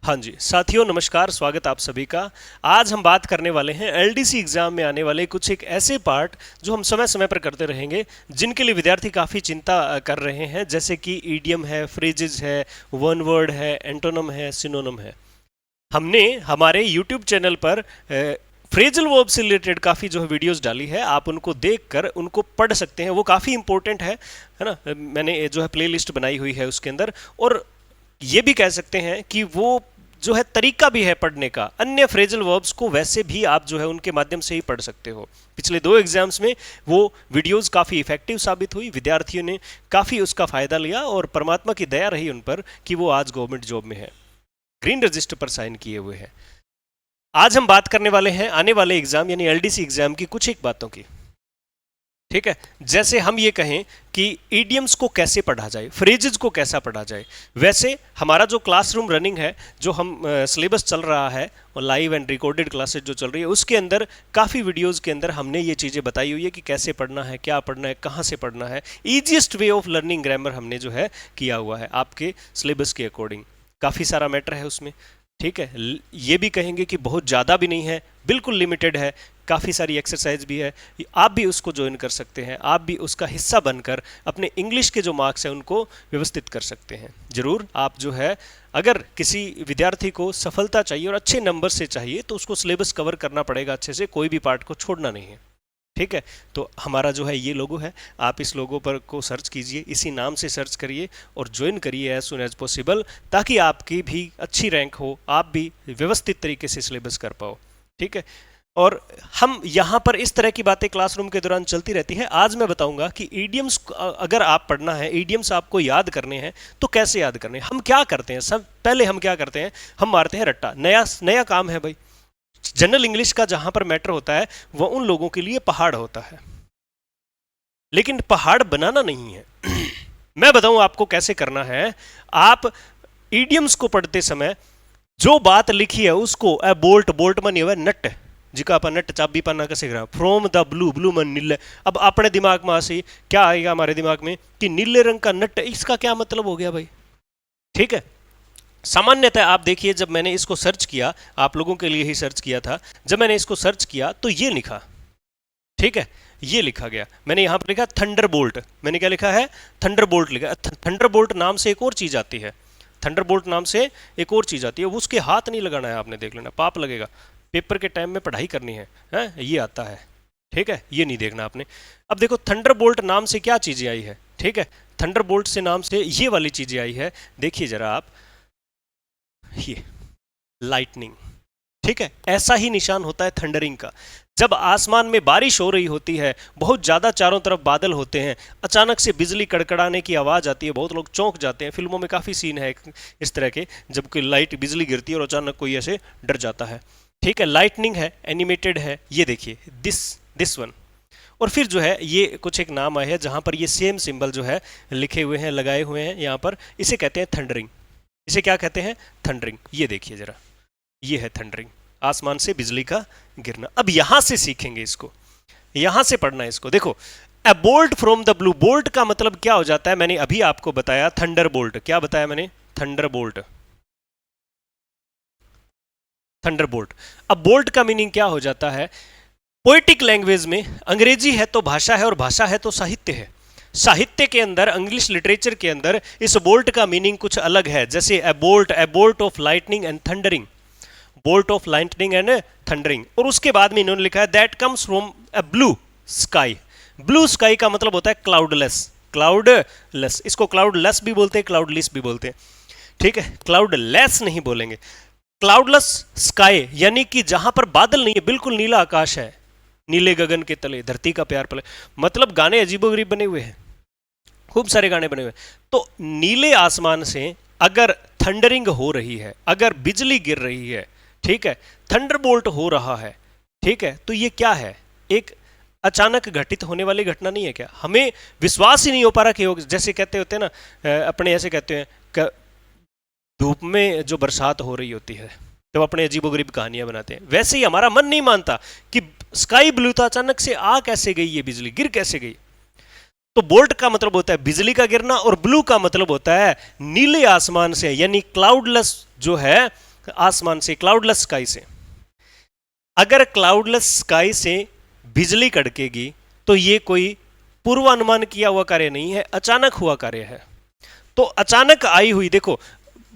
हाँ जी साथियों, नमस्कार। स्वागत आप सभी का। आज हम बात करने वाले हैं एलडीसी एग्जाम में आने वाले कुछ एक ऐसे पार्ट जो हम समय समय पर करते रहेंगे, जिनके लिए विद्यार्थी काफ़ी चिंता कर रहे हैं, जैसे कि ईडियम है, फ्रेजेस है, वन वर्ड है, एंटोनम है, सिनोनम है। हमने हमारे यूट्यूब चैनल पर फ्रेजल वर्ब से रिलेटेड काफ़ी जो है वीडियोस डाली है, आप उनको देखकर उनको पढ़ सकते हैं। वो काफ़ी इंपॉर्टेंट है ना। मैंने जो है प्ले लिस्ट बनाई हुई है उसके अंदर, और ये भी कह सकते हैं कि वो जो है तरीका भी है पढ़ने का। अन्य फ्रेजल वर्ब्स को वैसे भी आप जो है उनके माध्यम से ही पढ़ सकते हो। पिछले 2 एग्जाम्स में वो वीडियोस काफ़ी इफेक्टिव साबित हुई, विद्यार्थियों ने काफ़ी उसका फ़ायदा लिया और परमात्मा की दया रही उन पर कि वो आज गवर्नमेंट जॉब में है, ग्रीन रजिस्टर पर साइन किए हुए हैं। आज हम बात करने वाले हैं आने वाले एग्जाम यानी एलडीसी एग्जाम की कुछ एक बातों की। ठीक है, जैसे हम ये कहें कि इडियम्स को कैसे पढ़ा जाए, फ्रेजेस को कैसा पढ़ा जाए। वैसे हमारा जो क्लासरूम रनिंग है, जो हम सिलेबस चल रहा है और लाइव एंड रिकॉर्डेड क्लासेस जो चल रही है, उसके अंदर काफ़ी वीडियोस के अंदर हमने ये चीज़ें बताई हुई है कि कैसे पढ़ना है, क्या पढ़ना है, कहाँ से पढ़ना है। Easiest way of learning grammar हमने जो है किया हुआ है आपके सिलेबस के अकॉर्डिंग। काफ़ी सारा मैटर है उसमें। ठीक है, ये भी कहेंगे कि बहुत ज़्यादा भी नहीं है, बिल्कुल लिमिटेड है। काफ़ी सारी एक्सरसाइज भी है, आप भी उसको ज्वाइन कर सकते हैं। आप भी उसका हिस्सा बनकर अपने इंग्लिश के जो मार्क्स हैं उनको व्यवस्थित कर सकते हैं। ज़रूर आप जो है, अगर किसी विद्यार्थी को सफलता चाहिए और अच्छे नंबर से चाहिए, तो उसको सिलेबस कवर करना पड़ेगा अच्छे से, कोई भी पार्ट को छोड़ना नहीं है। ठीक है, तो हमारा जो है ये लोगो है, आप इस लोगो पर को सर्च कीजिए, इसी नाम से सर्च करिए और ज्वाइन करिए एज सुन एज पॉसिबल, ताकि आपकी भी अच्छी रैंक हो, आप भी व्यवस्थित तरीके से सिलेबस कर पाओ। ठीक है, और हम यहाँ पर इस तरह की बातें क्लासरूम के दौरान चलती रहती है। आज मैं बताऊंगा कि ईडियम्स अगर आप पढ़ना है, ईडियम्स आपको याद करने हैं, तो कैसे याद करने हैं। हम क्या करते हैं, सब पहले हम क्या करते हैं, हम मारते हैं रट्टा। नया नया काम है भाई। जनरल इंग्लिश का जहां पर मैटर होता है, वह उन लोगों के लिए पहाड़ होता है, लेकिन पहाड़ बनाना नहीं है। मैं बताऊं आपको कैसे करना है। आप ईडियम्स को पढ़ते समय जो बात लिखी है उसको बोल्ट बोल्ट मन हुआ नट जिका अपन नट चाबी पाना कैसे करा फ्रॉम द ब्लू ब्लू मन नीले। अब अपने दिमाग में से क्या आएगा हमारे दिमाग में कि नीले रंग का नट, इसका क्या मतलब हो गया भाई। ठीक है, सामान्यतः आप देखिए, जब मैंने इसको सर्च किया, आप लोगों के लिए ही सर्च किया था, जब मैंने इसको सर्च किया तो ये लिखा। ठीक है, ये लिखा गया, मैंने यहां पर लिखा थंडरबोल्ट। मैंने क्या लिखा है, थंडरबोल्ट लिखा। थंडरबोल्ट नाम से एक और चीज आती है, थंडरबोल्ट नाम से एक और चीज आती है, वो उसके हाथ नहीं लगाना है आपने, देख लेना, पाप लगेगा। पेपर के टाइम में पढ़ाई करनी है, ये आता है। ठीक है, ये नहीं देखना आपने। अब देखो, थंडरबोल्ट नाम से क्या चीजें आई है। ठीक है, थंडरबोल्ट से नाम से ये वाली चीजें आई है। देखिए जरा आप, ये लाइटनिंग। ठीक है, ऐसा ही निशान होता है थंडरिंग का। जब आसमान में बारिश हो रही होती है, बहुत ज़्यादा चारों तरफ बादल होते हैं, अचानक से बिजली कड़कड़ाने की आवाज़ आती है, बहुत लोग चौंक जाते हैं। फिल्मों में काफ़ी सीन है इस तरह के, जब कोई लाइट बिजली गिरती है और अचानक कोई ऐसे डर जाता है। ठीक है, लाइटनिंग है, एनिमेटेड है। ये देखिए दिस वन। और फिर जो है ये कुछ एक नाम आया है जहाँ पर ये सेम सिंबल जो है लिखे हुए हैं, लगाए हुए हैं यहाँ पर। इसे कहते हैं थंडरिंग। इसे क्या कहते हैं, थंडरिंग। ये देखिए जरा, ये है थंडरिंग, आसमान से बिजली का गिरना। अब यहां से सीखेंगे इसको, यहां से पढ़ना है इसको। देखो, ए bolt from the blue, bolt का मतलब क्या हो जाता है, मैंने अभी आपको बताया थंडर बोल्ट। क्या बताया मैंने, थंडर बोल्ट, थंडर बोल्ट। अब बोल्ट का मीनिंग क्या हो जाता है, पोएटिक लैंग्वेज में, अंग्रेजी है तो भाषा है और भाषा है तो साहित्य है। साहित्य के अंदर, इंग्लिश लिटरेचर के अंदर इस बोल्ट का मीनिंग कुछ अलग है। जैसे ए bolt of lightning and thundering, bolt of lightning and thundering. और उसके बाद में इन्होंने लिखा है that comes from A blue sky. Blue sky का मतलब होता है क्लाउडलेस, क्लाउडलेस। इसको क्लाउडलेस भी बोलते हैं, क्लाउडलेस भी बोलते हैं। ठीक है, क्लाउडलेस नहीं बोलेंगे, क्लाउडलेस स्काई, यानी कि जहां पर बादल नहीं है, बिल्कुल नीला आकाश है, नीले गगन के तले धरती का प्यार पले। मतलब गाने अजीबोगरीब बने हुए हैं, खूब सारे गाने बने हुए हैं। तो नीले आसमान से अगर थंडरिंग हो रही है, अगर बिजली गिर रही है, ठीक है, थंडरबोल्ट हो रहा है, ठीक है, तो ये क्या है, एक अचानक घटित होने वाली घटना नहीं है क्या। हमें विश्वास ही नहीं हो पा रहा कि जैसे कहते होते हैं ना, अपने ऐसे कहते हैं, धूप में जो बरसात हो रही होती है तो अपने अजीबोगरीब कहानियां बनाते हैं, वैसे ही हमारा मन नहीं मानता कि स्काई ब्लू था, अचानक से आ कैसे गई ये बिजली, गिर कैसे गई। तो बोल्ट का मतलब होता है बिजली का गिरना, और ब्लू का मतलब होता है नीले आसमान से, यानी क्लाउडलेस जो है आसमान से, क्लाउडलेस स्काई से। अगर क्लाउडलेस स्काई से बिजली कड़केगी तो ये कोई पूर्वानुमान किया हुआ कार्य नहीं है, अचानक हुआ कार्य है। तो अचानक आई हुई, देखो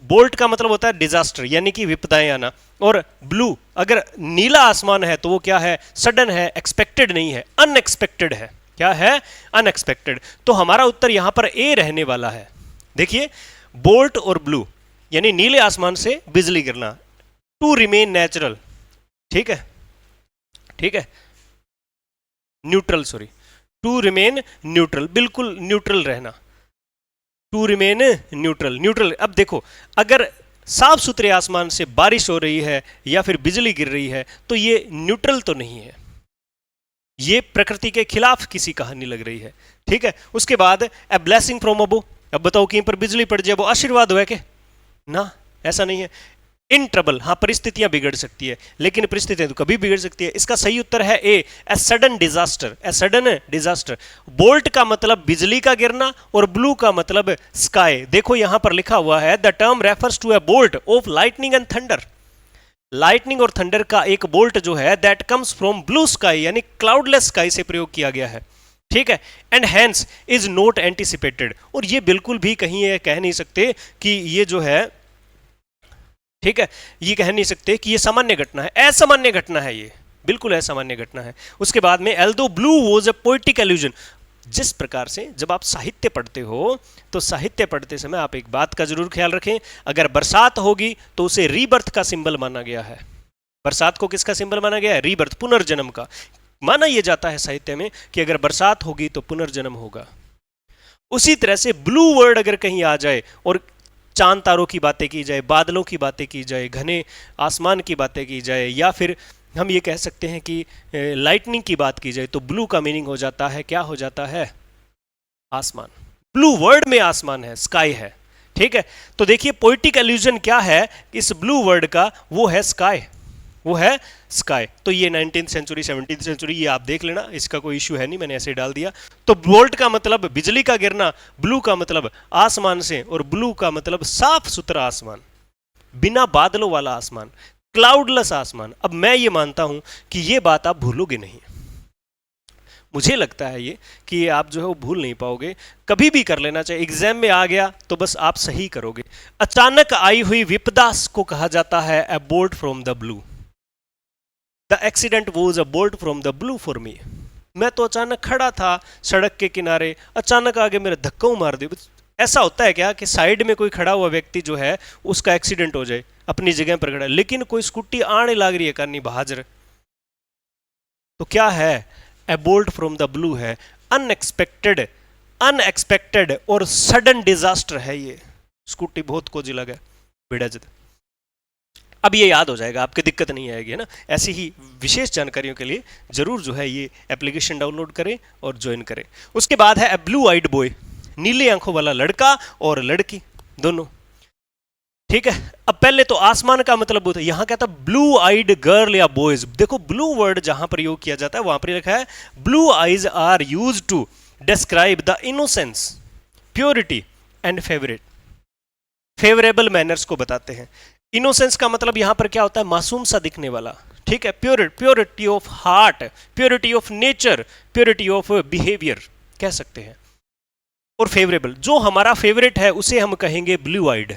बोल्ट का मतलब होता है डिजास्टर, यानी कि विपदाएं आना, और ब्लू अगर नीला आसमान है तो वो क्या है, सडन है, एक्सपेक्टेड नहीं है, अनएक्सपेक्टेड है। क्या है, अनएक्सपेक्टेड। तो हमारा उत्तर यहां पर ए रहने वाला है। देखिए बोल्ट और ब्लू यानी नीले आसमान से बिजली गिरना, टू रिमेन नेचुरल, ठीक है, ठीक है, neutral, sorry, to remain neutral, बिल्कुल न्यूट्रल रहना, टू रिमेन न्यूट्रल, न्यूट्रल। अब देखो अगर साफ सुथरे आसमान से बारिश हो रही है या फिर बिजली गिर रही है तो ये न्यूट्रल तो नहीं है, ये प्रकृति के खिलाफ किसी कहानी लग रही है, ठीक है। उसके बाद ए ब्लेसिंग फ्रॉम अबो, अब बताओ कहीं पर बिजली पड़ जाए वो आशीर्वाद है क्या, ना, ऐसा नहीं है। इन ट्रबल, हाँ परिस्थितियां बिगड़ सकती है, लेकिन परिस्थितियां तो कभी बिगड़ सकती है। इसका सही उत्तर है a sudden disaster, a sudden disaster. Bolt का मतलब बिजली का गिरना और ब्लू का मतलब स्काई। देखो यहां पर लिखा हुआ है the term refers to a bolt of lightning and thunder. Lightning और थंडर का एक बोल्ट जो है that comes from blue sky यानी क्लाउडलेस स्काई से प्रयोग किया गया है, ठीक है। And hence is not anticipated, और ये बिल्कुल भी कहीं ये कह नहीं सकते कि ये जो है, ठीक है, ये कह नहीं सकते कि ये सामान्य घटना है, असामान्य घटना है, ये बिल्कुल असामान्य घटना है। उसके बाद में although blue was a poetic allusion. जिस प्रकार से जब आप साहित्य पढ़ते हो तो साहित्य पढ़ते समय आप एक बात का जरूर ख्याल रखें, अगर बरसात होगी तो उसे रीबर्थ का सिंबल माना गया है। बरसात को किसका सिंबल माना गया है, रीबर्थ, पुनर्जन्म का। माना यह जाता है साहित्य में कि अगर बरसात होगी तो पुनर्जन्म होगा। उसी तरह से ब्लू वर्ड अगर कहीं आ जाए और चांद तारों की बातें की जाए, बादलों की बातें की जाए, घने आसमान की बातें की जाए, या फिर हम ये कह सकते हैं कि लाइटनिंग की बात की जाए, तो ब्लू का मीनिंग हो जाता है, क्या हो जाता है, आसमान। ब्लू वर्ड में आसमान है, स्काई है, ठीक है। तो देखिए पोइटिक एल्यूजन क्या है इस ब्लू वर्ड का, वो है स्काई, वो है स्काई। तो ये 19th सेंचुरी 17th सेंचुरी ये आप देख लेना, इसका कोई इश्यू है नहीं, मैंने ऐसे डाल दिया। तो बोल्ट का मतलब बिजली का गिरना, ब्लू का मतलब आसमान से, और ब्लू का मतलब साफ सुथरा आसमान, बिना बादलों वाला आसमान, क्लाउडलेस आसमान। अब मैं ये मानता हूं कि ये बात आप भूलोगे नहीं, मुझे लगता है ये कि ये आप जो है वो भूल नहीं पाओगे, कभी भी कर लेना चाहिए, एग्जाम में आ गया तो बस आप सही करोगे। अचानक आई हुई विपदा को कहा जाता है ए bolt from the blue. The accident was a bolt from the blue for me. मैं तो अचानक खड़ा था सड़क के किनारे, अचानक आगे मेरे धक्का मार दिया। ऐसा होता है क्या कि साइड में कोई खड़ा हुआ व्यक्ति जो है उसका एक्सीडेंट हो जाए, अपनी जगह पर खड़ा, लेकिन कोई स्कूटी आने लग रही है करनी बहाजर, तो क्या है, ए बोल्ट फ्रॉम द ब्लू है, अनएक्सपेक्टेड, अनएक्सपेक्टेड और सडन डिजास्टर है ये। स्कूटी बहुत कोजी लगा बेड़ा जद। अब ये याद हो जाएगा, आपकी दिक्कत नहीं आएगी, है ना। ऐसी ही विशेष जानकारियों के लिए जरूर जो है ये एप्लीकेशन डाउनलोड करें और ज्वाइन करें। उसके बाद है ए ब्लू आइड बॉय, नीले आंखों वाला लड़का और लड़की दोनों, ठीक है। अब पहले तो आसमान का मतलब होता है, यहां क्या था, ब्लू आइड गर्ल या बॉयज। देखो ब्लू वर्ड जहां पर योग किया जाता है वहां पर लिखा है blue eyes are used to describe the innocence, purity and favourable manners को बताते हैं। इनोसेंस का मतलब यहां पर क्या होता है, मासूम सा दिखने वाला, ठीक है। Purity of heart, purity of nature, purity of behaviour कह सकते हैं। और फेवरेबल, जो हमारा फेवरेट है उसे हम कहेंगे ब्लू आइड।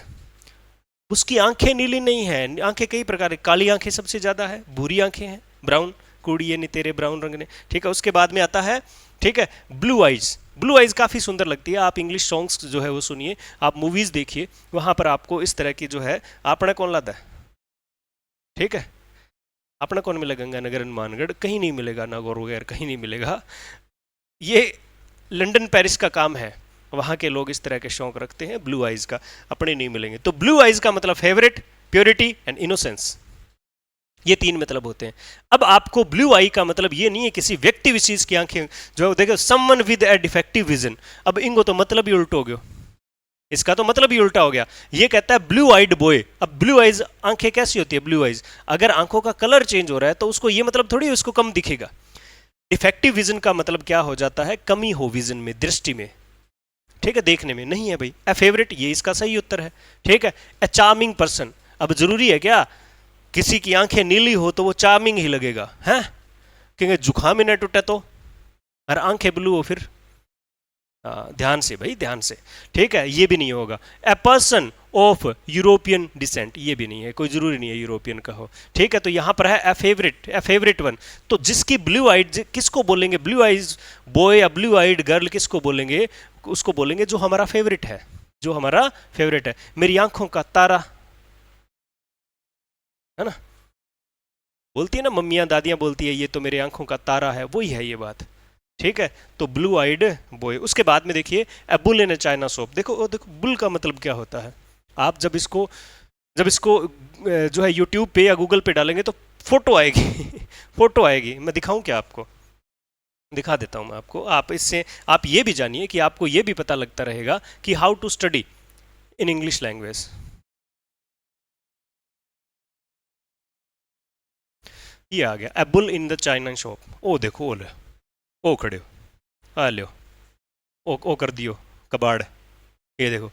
उसकी आंखें नीली नहीं है, आंखें कई प्रकार, काली आंखें सबसे ज्यादा है, भूरी आंखें हैं, ब्राउन, कुड़िए ने तेरे ब्राउन रंग ने, ठीक है। उसके बाद में आता है, ठीक है, ब्लू आइज। ब्लू आइज काफी सुंदर लगती है, आप इंग्लिश सॉन्ग्स जो है वो सुनिए, आप मूवीज देखिए, वहां पर आपको इस तरह की जो है, आपने कौन लादा है, ठीक है, अपना कौन मिलेगा, गंगानगर मानगढ़ कहीं नहीं मिलेगा, नागौर वगैरह कहीं नहीं मिलेगा। ये लंदन पेरिस का काम है, वहां के लोग इस तरह के शौक रखते हैं, ब्लू आइज का अपने नहीं मिलेंगे। तो ब्लू आइज का मतलब फेवरेट, प्योरिटी एंड इनोसेंस, ये तीन मतलब होते हैं। अब आपको ब्लू आई का मतलब ये नहीं है किसी व्यक्ति विशेष की आंखें जो देखो, someone with A defective vision. अब इनको तो मतलब ही उल्टा हो गया, इसका तो मतलब ही उल्टा हो गया। ये कहता है ब्लू आइड बॉय। अब ब्लू आइज आंखें कैसी होती है, ब्लू आइज अगर आंखों का कलर चेंज हो रहा है तो उसको ये मतलब थोड़ी उसको कम दिखेगा। डिफेक्टिव विजन का मतलब क्या हो जाता है, कमी हो विजन में, दृष्टि में, ठीक है, देखने में नहीं है भाई। ए फेवरेट, ये इसका सही उत्तर है, ठीक है। ए चार्मिंग पर्सन, अब जरूरी है क्या किसी की आंखें नीली हो तो वो चार्मिंग ही लगेगा, हैं? क्योंकि जुखाम ही न टूटे तो, और आंखें ब्लू हो फिर। ध्यान से भाई, ध्यान से, ठीक है, ये भी नहीं होगा। A person of European descent, ये भी नहीं है, कोई जरूरी नहीं है यूरोपियन का हो, ठीक है। तो यहां पर है ए फेवरेट वन। तो जिसकी ब्लू आइड किसको बोलेंगे? ब्लू आइज बॉय या ब्लू आइड गर्ल किसको बोलेंगे? उसको बोलेंगे जो हमारा फेवरेट है, जो हमारा फेवरेट है। मेरी आंखों का तारा, है ना, बोलती है ना मम्मियां दादियां बोलती है ये तो मेरी आंखों का तारा है, वही है ये बात, ठीक है। तो ब्लू आइड बॉय। उसके बाद में देखिए ए bull in A China soap. देखो देखो बुल का मतलब क्या होता है। आप जब इसको जो है यूट्यूब पे या गूगल पे डालेंगे तो फोटो आएगी फोटो आएगी। मैं दिखाऊं क्या आपको? दिखा देता हूं मैं आपको। आप इससे आप ये भी जानिए कि आपको ये भी पता लगता रहेगा कि how to study in English language. ये आ गया a bull in the china shop. ओ देखो ओ ले, ओ खड़े हो, आ लियो, ओ कर दियो कबाड़, ये देखो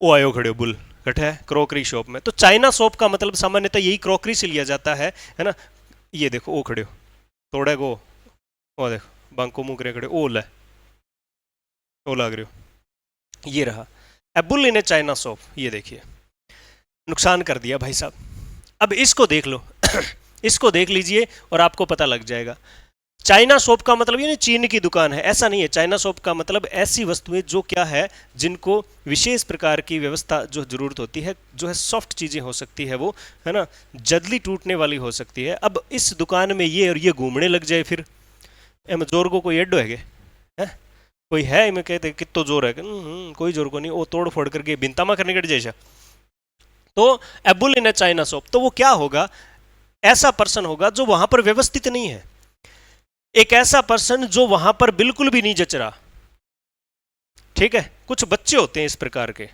ओ आयो खड़े हो बुल, कट है क्रॉकरी शॉप में। तो चाइना शॉप का मतलब सामान्यतः यही क्रॉकरी से लिया जाता है ना। ये देखो ओ खड़े हो, तोड़े गो, ओ देखो बांको मुंह करे खड़े, ओ ले, ओ लाग रहे हो, ये रहा ए bull in A China shop. ये देखिए नुकसान कर दिया भाई साहब। अब इसको देख लो इसको देख लीजिए और आपको पता लग जाएगा। चाइना शॉप का मतलब ये नहीं चीन की दुकान है, ऐसा नहीं है। चाइना शॉप का मतलब ऐसी वस्तुएं जो क्या है, जिनको विशेष प्रकार की व्यवस्था जो जरूरत होती है, जो है सॉफ्ट चीजें हो सकती है वो, है ना, जल्दी टूटने वाली हो सकती है। अब इस दुकान में ये और ये घूमने लग जाए फिर एम जोर को कोई एडो है, कोई है इनमें कहते कितो जोर है, कोई जोर को नहीं, वो तोड़ फोड़ करके बिंतामा करने कट जाए। तो able in A China shop, तो वो क्या होगा? ऐसा पर्सन होगा जो वहां पर व्यवस्थित नहीं है, एक ऐसा पर्सन जो वहां पर बिल्कुल भी नहीं जच रहा, ठीक है। कुछ बच्चे होते हैं इस प्रकार के,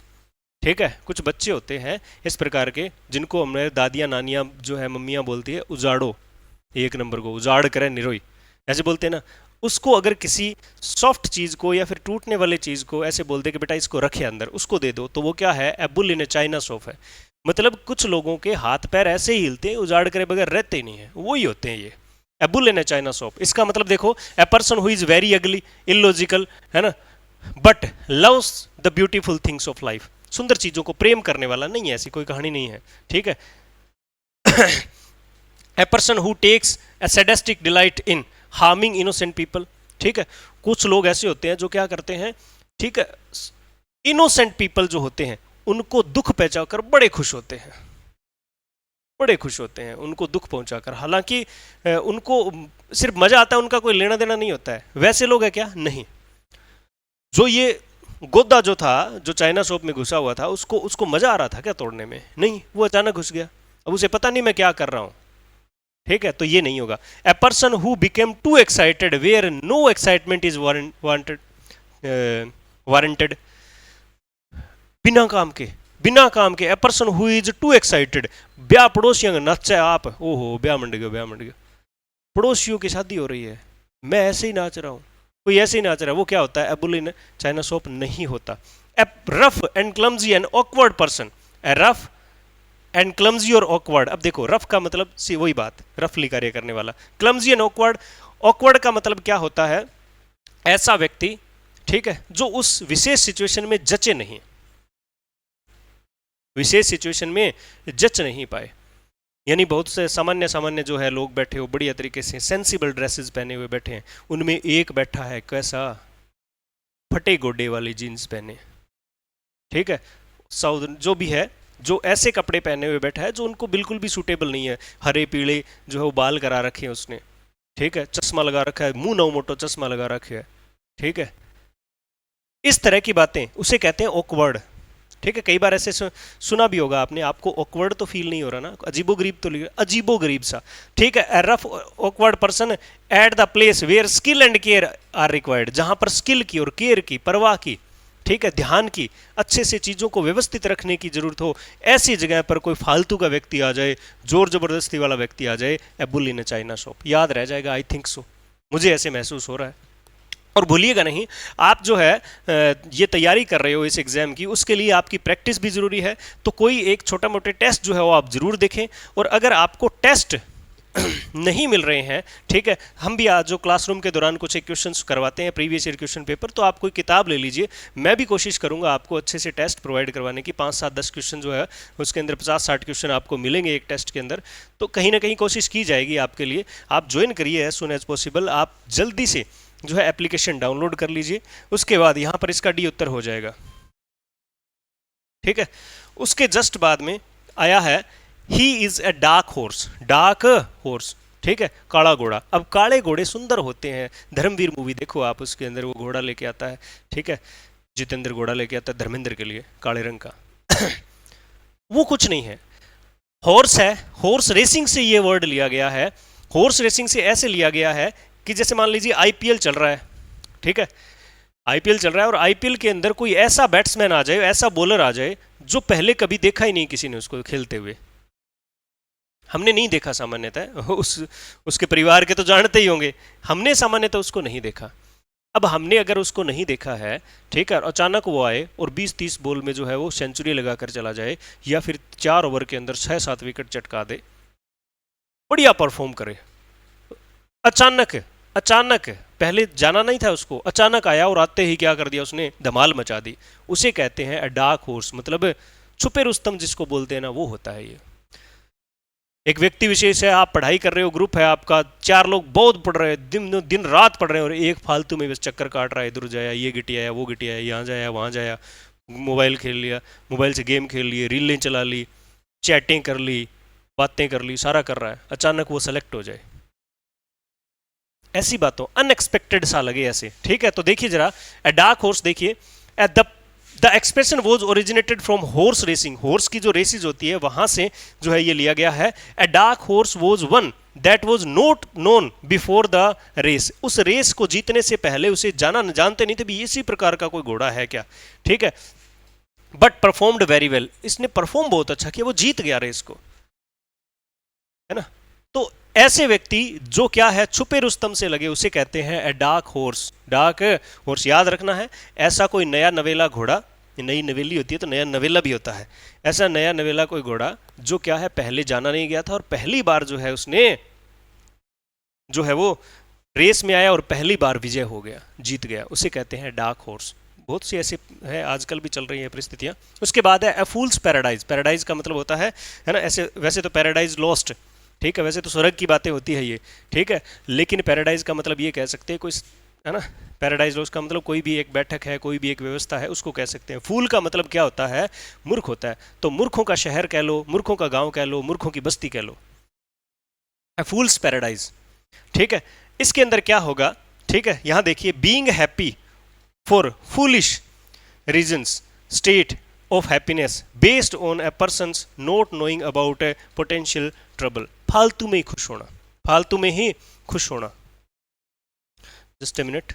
ठीक है, कुछ बच्चे होते हैं इस प्रकार के जिनको हमारे दादियां नानियां जो है मम्मियां बोलती है उजाड़ो, एक नंबर को उजाड़ करे निरोई, ऐसे बोलते हैं ना। उसको अगर किसी सॉफ्ट चीज को या फिर टूटने वाले चीज को ऐसे बोलते कि बेटा इसको रखे अंदर, उसको दे दो, तो वो क्या है? Able in A China shop है। मतलब कुछ लोगों के हाथ पैर ऐसे ही हिलते हैं, उजाड़ करे बगैर रहते ही नहीं है, वही होते हैं ये able in A China shop. इसका मतलब देखो ए person who is very ugly, illogical, है ना, but loves the beautiful things of life. सुंदर चीजों को प्रेम करने वाला नहीं है, ऐसी कोई कहानी नहीं है, ठीक है। A person who takes a sadistic delight in harming innocent people, ठीक है। कुछ लोग ऐसे होते हैं जो क्या करते हैं, ठीक है, इनोसेंट पीपल जो होते हैं उनको दुख पहुंचाकर बड़े खुश होते हैं, बड़े खुश होते हैं उनको दुख पहुंचाकर। हालांकि उनको सिर्फ मजा आता है, उनका कोई लेना देना नहीं होता है। वैसे लोग है क्या? नहीं। जो ये गोदा जो था, जो चाइना शॉप में घुसा हुआ था, उसको उसको मजा आ रहा था क्या तोड़ने में? नहीं, वो अचानक घुस गया, अब उसे पता नहीं मैं क्या कर रहा हूं, ठीक है। तो ये नहीं होगा। A person who became too excited where no excitement is warranted, बिना काम के a person who is too excited. ब्याह पड़ोसियों नचे आप, ओहो ब्याह मंड गया, ब्याह मंड गया, पड़ोसियों की शादी हो रही है, मैं ऐसे ही नाच रहा हूं, कोई ऐसे ही नाच रहा है, वो क्या होता है? एबुल इन चाइना शॉप नहीं होता। ए rough and clumsy and awkward person, A rough and clumsy और ऑकवर्ड। अब देखो रफ का मतलब सी वही बात, रफली कार्य करने वाला। क्लमजी एंड ऑकवर्ड, ऑकवर्ड का मतलब क्या होता है? ऐसा व्यक्ति, ठीक है, जो उस विशेष सिचुएशन में जचे नहीं, विशेष सिचुएशन में जच नहीं पाए। यानी बहुत से सामान्य सामान्य जो है लोग बैठे हो बढ़िया तरीके से सेंसिबल ड्रेसेस पहने हुए बैठे हैं, उनमें एक बैठा है कैसा? फटे गोडे वाली जीन्स पहने, ठीक है, साउथ जो भी है, जो ऐसे कपड़े पहने हुए बैठा है जो उनको बिल्कुल भी सूटेबल नहीं है। हरे पीले जो है वो बाल करा रखे हैं उसने, ठीक है, चश्मा लगा रखा है, मुंह नौ मोटो चश्मा लगा रखे है, ठीक है। इस तरह की बातें उसे कहते हैं ऑकवर्ड, ठीक है। कई बार ऐसे सुना भी होगा आपने, आपको ऑकवर्ड तो फील नहीं हो रहा ना, अजीबो गरीब तो अजीबो गरीब सा, ठीक है। Rough awkward person at the place where skill and care are required, जहां पर स्किल की और केयर की, परवाह की, ठीक है, ध्यान की, अच्छे से चीजों को व्यवस्थित रखने की जरूरत हो, ऐसी जगह पर कोई फालतू का व्यक्ति आ जाए, जोर जबरदस्ती वाला व्यक्ति आ जाए, ए bull in a China shop, याद रह जाएगा। आई थिंक सो, मुझे ऐसे महसूस हो रहा है। और भूलिएगा नहीं, आप जो है ये तैयारी कर रहे हो इस एग्ज़ाम की, उसके लिए आपकी प्रैक्टिस भी ज़रूरी है। तो कोई एक छोटा मोटे टेस्ट जो है वो आप ज़रूर देखें। और अगर आपको टेस्ट नहीं मिल रहे हैं, ठीक है, हम भी आज जो क्लासरूम के दौरान कुछ एक क्वेश्चंस करवाते हैं, प्रीवियस ईयर क्वेश्चन पेपर, तो आप कोई किताब ले लीजिए। मैं भी कोशिश करूंगा आपको अच्छे से टेस्ट प्रोवाइड करवाने की। 5 7 10 क्वेश्चन जो है उसके अंदर 50 60 क्वेश्चन आपको मिलेंगे एक टेस्ट के अंदर। तो कहीं ना कहीं कोशिश की जाएगी आपके लिए। आप ज्वाइन करिए एज सुन एज पॉसिबल। आप जल्दी से जो है एप्लीकेशन डाउनलोड कर लीजिए। उसके बाद यहाँ पर इसका डी उत्तर हो जाएगा, ठीक है। उसके जस्ट बाद में आया है he is a dark horse, dark horse, ठीक है, काला घोड़ा। अब काले घोड़े सुंदर होते हैं। धर्मवीर मूवी देखो आप, उसके अंदर वो घोड़ा लेके आता है, ठीक है, जितेंद्र घोड़ा लेके आता है धर्मेंद्र के लिए काले रंग का। वो कुछ नहीं है, हॉर्स है। हॉर्स रेसिंग से ये वर्ड लिया गया है। हॉर्स रेसिंग से ऐसे लिया गया है कि जैसे मान लीजिए आईपीएल चल रहा है, ठीक है, आईपीएल चल रहा है और आईपीएल के अंदर कोई ऐसा बैट्समैन आ जाए, ऐसा बॉलर आ जाए जो पहले कभी देखा ही नहीं किसी ने उसको खेलते हुए। हमने नहीं देखा सामान्यतः, उसके परिवार के तो जानते ही होंगे, हमने सामान्यतः उसको नहीं देखा। अब हमने अगर उसको नहीं देखा है, ठीक है, और अचानक वो आए और 20-30 बॉल में जो है वो सेंचुरी लगाकर चला जाए, या फिर 4 ओवर के अंदर 6-7 विकेट चटका दे, बढ़िया परफॉर्म करे, अचानक अचानक, पहले जाना नहीं था उसको, अचानक आया और आते ही क्या कर दिया उसने, धमाल मचा दी, उसे कहते हैं अ डार्क हॉर्स। मतलब छुपे रुस्तम जिसको बोलते हैं ना, वो होता है ये। एक व्यक्ति विशेष है, आप पढ़ाई कर रहे हो, ग्रुप है आपका, 4 लोग बहुत पढ़ रहे हैं, दिन दिन रात पढ़ रहे हैं, और एक फालतू में बस चक्कर काट रहा है, इधर जाया, ये गिटी आया, वो गिटी आया, यहाँ जाया, वहाँ जाया, मोबाइल खेल लिया, मोबाइल से गेम खेल लिए, रीलें चला ली, चैटिंग कर ली, बातें कर ली, सारा कर रहा है, अचानक वो सेलेक्ट हो जाए। ऐसी बातों अनएक्सपेक्टेड सा लगे ऐसे, ठीक है। तो देखिए जरा, ए डार्क हॉर्स, देखिए the expression was originated from horse racing. Horse की जो रेसिस होती है वहां से जो है ये लिया गया है। A dark horse was one that was not known before the race. उस रेस को जीतने से पहले उसे जानते नहीं थे भी इसी प्रकार का कोई घोड़ा है क्या, ठीक है। बट परफॉर्म्ड वेरी वेल, इसने परफॉर्म बहुत अच्छा किया, वो जीत गया रेस को, है ना। तो ऐसे व्यक्ति जो क्या है, छुपे रुस्तम से लगे, उसे कहते हैं ए डार्क हॉर्स। डार्क हॉर्स याद रखना है, ऐसा कोई नया नवेला घोड़ा, नई नवेली होती है तो नया नवेला भी होता है, ऐसा नया नवेला कोई घोड़ा जो क्या है पहले जाना नहीं गया था और पहली बार जो है उसने जो है वो रेस में आया और पहली बार विजय हो गया, जीत गया, उसे कहते हैं डार्क हॉर्स। बहुत सी ऐसे है, आजकल भी चल रही है परिस्थितियां। उसके बाद है ए फूल्स पैराडाइज। पैराडाइज का मतलब होता है ना, ऐसे वैसे तो पैराडाइज लॉस्ट, ठीक है, वैसे तो स्वर्ग की बातें होती है ये, ठीक है, लेकिन पैराडाइज का मतलब ये कह सकते हैं कोई, है ना, पैराडाइज लॉस्ट का मतलब कोई भी एक बैठक है, कोई भी एक व्यवस्था है, उसको कह सकते हैं। फूल का मतलब क्या होता है, मूर्ख होता है, तो मूर्खों का शहर कह लो, मूर्खों का गांव कह लो, मूर्खों की बस्ती कह लो, फूल्स पैराडाइज, ठीक है। इसके अंदर क्या होगा, ठीक है, यहां देखिए, being happy for foolish reasons, state of happiness based on a person's not knowing about a potential trouble। फालतू में ही खुश होना, फालतू में ही खुश होना। जस्ट ए मिनट,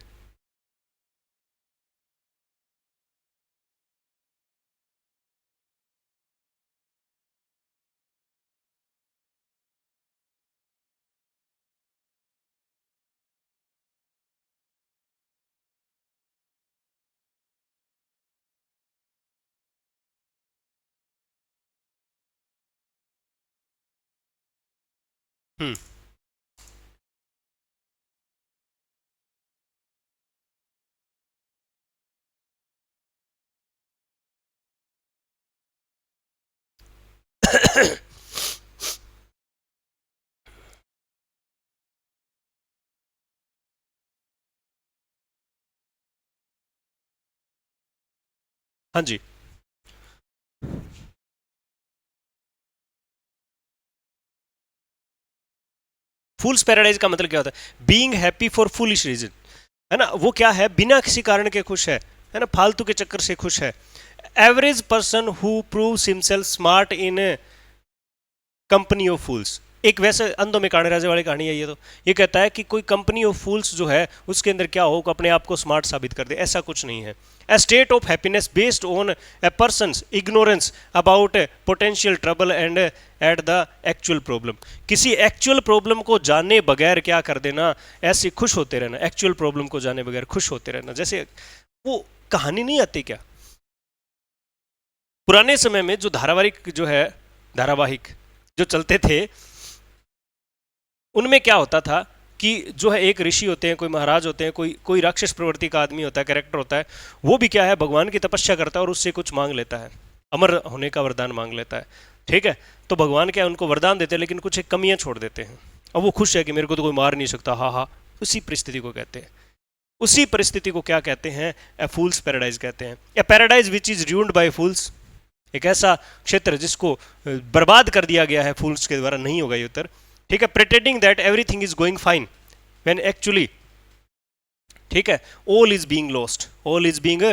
हाँ जी, फूल्स पैराडाइज का मतलब क्या होता है, being happy for foolish reason, है ना, वो क्या है, बिना किसी कारण के खुश है ना, फालतू के चक्कर से खुश है। Average person who proves himself smart in company of fools. एक वैसे अंधों में काने राजे वाली कहानी है ये। तो ये कहता है कि कोई कंपनी ऑफ फूल्स जो है उसके अंदर क्या हो, अपने आप को स्मार्ट साबित कर दे, ऐसा कुछ नहीं है। A state of happiness based on a person's ignorance about potential trouble and at the actual problem. किसी एक्चुअल प्रॉब्लम को जाने बगैर क्या कर देना, ऐसे खुश होते रहना, एक्चुअल प्रॉब्लम को जाने बगैर खुश होते रहना। जैसे वो कहानी नहीं आती क्या, पुराने समय में जो धारावाहिक जो चलते थे, उनमें क्या होता था कि जो है एक ऋषि होते हैं, कोई महाराज होते हैं, कोई कोई राक्षस प्रवृत्ति का आदमी होता है, कैरेक्टर होता है, वो भी क्या है, भगवान की तपस्या करता है और उससे कुछ मांग लेता है, अमर होने का वरदान मांग लेता है। ठीक है, तो भगवान क्या है, उनको वरदान देते हैं लेकिन कुछ एक कमियां छोड़ देते हैं। अब वो खुश है कि मेरे को तो कोई मार नहीं सकता, हाँ हाँ, उसी परिस्थिति को कहते हैं, उसी परिस्थिति को क्या कहते हैं, ए फूल्स पैराडाइज कहते हैं। ए paradise which is ruined bye फूल्स, एक ऐसा क्षेत्र जिसको बर्बाद कर दिया गया है फूल्स के द्वारा, नहीं होगा ये उत्तर। ठीक है, pretending that everything is going fine when actually, ठीक है, all is being lost, all is being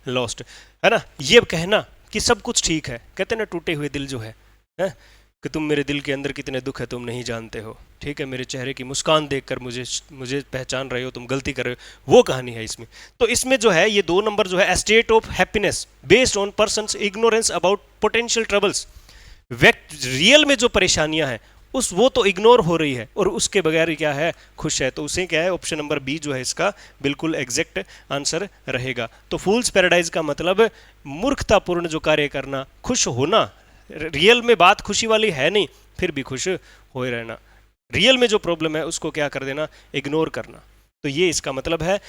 lost, है ना। ये कहना कि सब कुछ ठीक है, कहते हैं ना टूटे हुए दिल जो है कि तुम मेरे दिल के अंदर कितने दुख है तुम नहीं जानते हो। ठीक है, मेरे चेहरे की मुस्कान देखकर मुझे पहचान रहे हो, तुम गलती कर रहे हो, वो कहानी है इसमें। तो इसमें जो है ये 2 नंबर जो है, state of happiness based on persons ignorance about potential troubles, व्यक्ति रियल में जो परेशानियां हैं उस वो तो इग्नोर हो रही है और उसके बगैर क्या है, खुश है। तो उसे क्या है, ऑप्शन नंबर बी जो है इसका बिल्कुल एग्जैक्ट आंसर रहेगा। तो फूल्स पैराडाइज का मतलब मूर्खतापूर्ण जो कार्य करना, खुश होना, रियल में बात खुशी वाली है नहीं फिर भी खुश हो रहना, रियल में जो प्रॉब्लम है उसको क्या कर देना, इग्नोर करना। तो ये इसका मतलब है।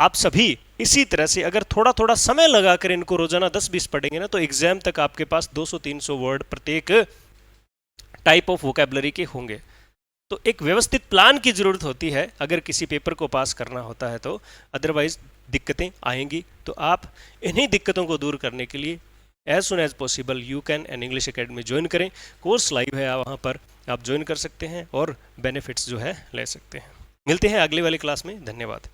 आप सभी इसी तरह से अगर थोड़ा थोड़ा समय लगाकर इनको रोजाना 10-20 पढ़ेंगे ना, तो एग्जाम तक आपके पास 200-300 वर्ड प्रत्येक टाइप ऑफ वोकैबुलरी के होंगे। तो एक व्यवस्थित प्लान की जरूरत होती है अगर किसी पेपर को पास करना होता है तो, अदरवाइज दिक्कतें आएंगी। तो आप इन्हीं दिक्कतों को दूर करने के लिए as soon as possible you can an English academy join करें। कोर्स लाइव है, वहाँ पर आप ज्वाइन कर सकते हैं और बेनिफिट्स जो है ले सकते हैं। मिलते हैं अगले वाली क्लास में, धन्यवाद।